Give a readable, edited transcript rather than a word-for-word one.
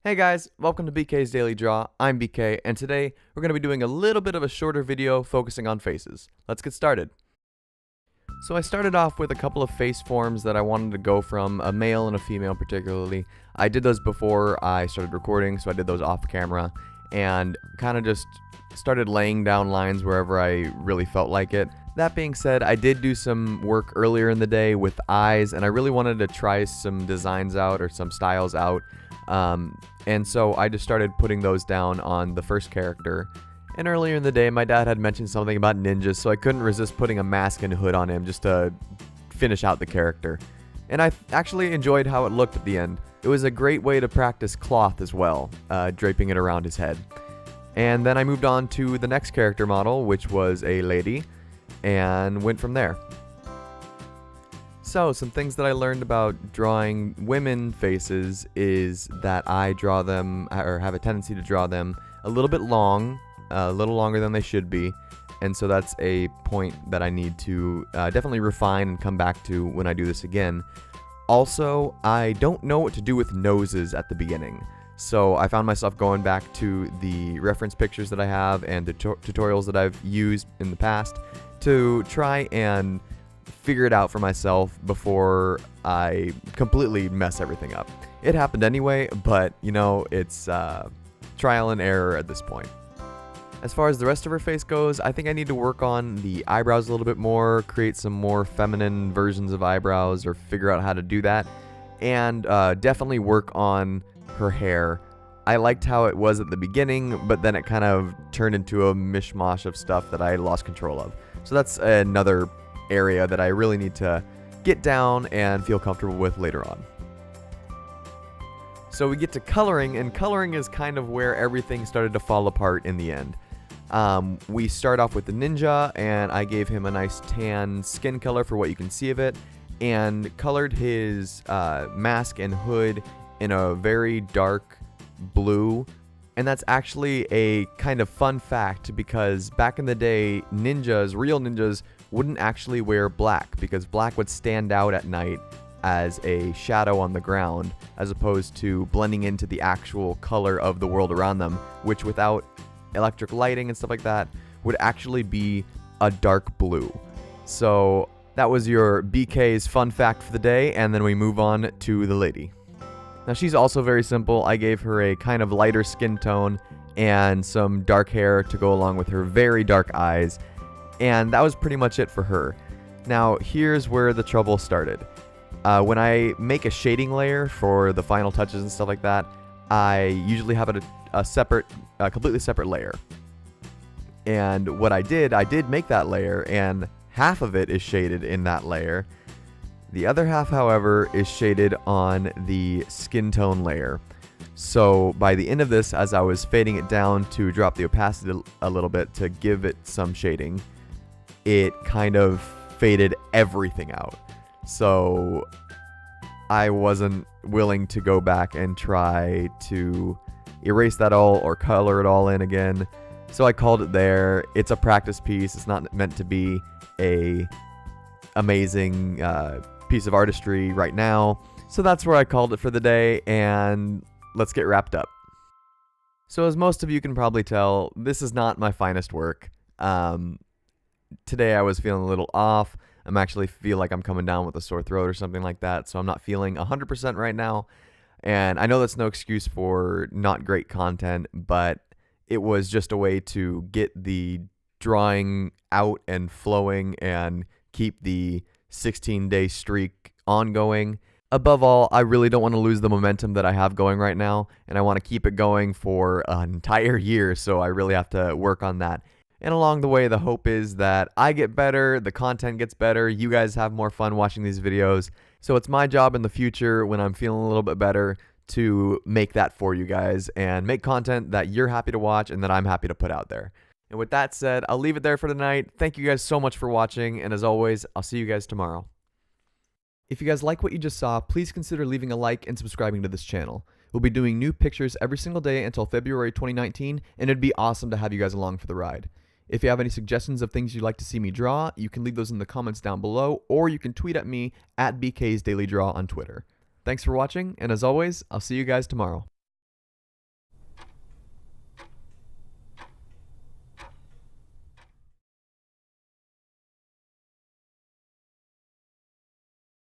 Hey guys, welcome to BK's Daily Draw. I'm BK, and today we're going to be doing a little bit of a shorter video focusing on faces. Let's get started. So I started off with a couple of face forms that I wanted to go from, a male and a female particularly. I did those before I started recording, so I did those off camera, and kind of just started laying down lines wherever I really felt like it. That being said, I did do some work earlier in the day with eyes, and I really wanted to try some designs out or some styles out. And so I just started putting those down on the first character. And earlier in the day, my dad had mentioned something about ninjas, so I couldn't resist putting a mask and hood on him just to finish out the character. And I actually enjoyed how it looked at the end. It was a great way to practice cloth as well, draping it around his head. And then I moved on to the next character model, which was a lady, and went from there. So, some things that I learned about drawing women faces is that I draw them, or have a tendency to draw them a little bit long, a little longer than they should be, and so that's a point that I need to definitely refine and come back to when I do this again. Also, I don't know what to do with noses at the beginning, so I found myself going back to the reference pictures that I have and the tutorials that I've used in the past to try and figure it out for myself before I completely mess everything up. It happened anyway, but you know, it's trial and error at this point. As far as the rest of her face goes, I think I need to work on the eyebrows a little bit more, create some more feminine versions of eyebrows, or figure out how to do that, and definitely work on her hair. I liked how it was at the beginning, but then it kind of turned into a mishmash of stuff that I lost control of. So that's another area that I really need to get down and feel comfortable with later on. So we get to coloring, and coloring is kind of where everything started to fall apart in the end. We start off with the ninja, and I gave him a nice tan skin color for what you can see of it, and colored his mask and hood in a very dark blue. And that's actually a kind of fun fact, because back in the day, ninjas, real ninjas, wouldn't actually wear black, because black would stand out at night as a shadow on the ground, as opposed to blending into the actual color of the world around them, which without electric lighting and stuff like that would actually be a dark blue. So that was your BK's fun fact for the day, and then we move on to the lady. Now she's also very simple. I gave her a kind of lighter skin tone and some dark hair to go along with her very dark eyes, and that was pretty much it for her. Now here's where the trouble started. When I make a shading layer for the final touches and stuff like that, I usually have it a completely separate layer. And what I did make that layer, and half of it is shaded in that layer. The other half, however, is shaded on the skin tone layer. So by the end of this, as I was fading it down to drop the opacity a little bit to give it some shading, it kind of faded everything out. So I wasn't willing to go back and try to erase that all or color it all in again. So I called it there. It's a practice piece. It's not meant to be a amazing piece of artistry right now. So that's where I called it for the day, and let's get wrapped up. So as most of you can probably tell, this is not my finest work. Today I was feeling a little off. I'm actually feel like I'm coming down with a sore throat or something like that, so I'm not feeling 100% right now. And I know that's no excuse for not great content, but it was just a way to get the drawing out and flowing and keep the 16-day streak ongoing. Above all, I really don't want to lose the momentum that I have going right now, and I want to keep it going for an entire year, so I really have to work on that. And along the way, the hope is that I get better, the content gets better, you guys have more fun watching these videos. So it's my job in the future, when I'm feeling a little bit better, to make that for you guys and make content that you're happy to watch and that I'm happy to put out there. And with that said, I'll leave it there for tonight. Thank you guys so much for watching, and as always, I'll see you guys tomorrow. If you guys like what you just saw, please consider leaving a like and subscribing to this channel. We'll be doing new pictures every single day until February 2019, and it'd be awesome to have you guys along for the ride. If you have any suggestions of things you'd like to see me draw, you can leave those in the comments down below, or you can tweet at me at BK's Daily Draw on Twitter. Thanks for watching, and as always, I'll see you guys tomorrow.